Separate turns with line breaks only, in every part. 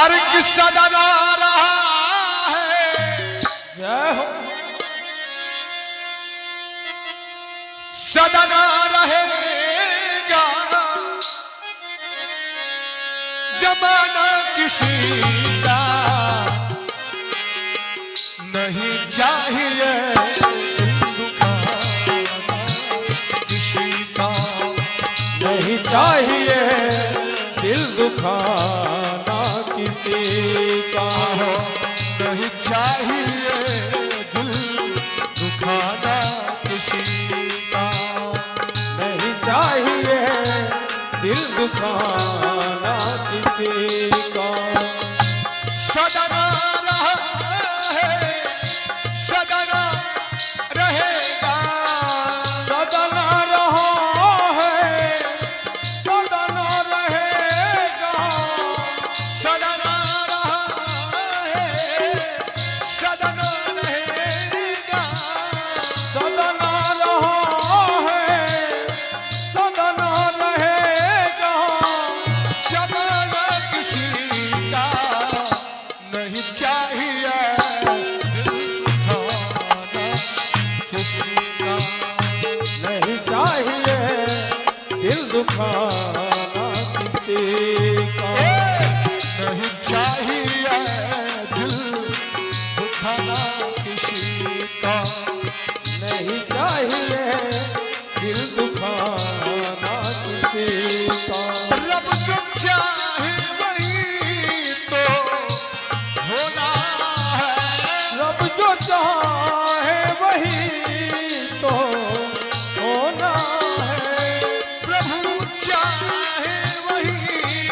अर्घ सदा रहा है।
जय हो।
सदा रहेगा जमाना किसी का नहीं चाहिए दुखाना किसी का
नहीं चाहिए दिल दुखाना किसी का।
नहीं चाहिए दिल दुखाना किसी का।
नहीं चाहिए दिल दुखाना किसी का।
सदा रहा है सदा रहेगा
सदन रहा है सदन रहेगा।
सदा रहा है सदा रहेगा।
सदन रहा है सदन रहेगा।
जमाना किसी का नहीं चाहिए दिल दुखाना किसी का।
नहीं चाहिए दिल दुखाना किसी का।
नहीं चाहिए दिल दुखाना किसी का।
नहीं चाहिए दिल दुखाना किसी का।
रब जो चाहे वही तो होना है।
रब जो चाहे वही तो होना है।
प्रभु चाहे वही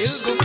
दिल दुखाना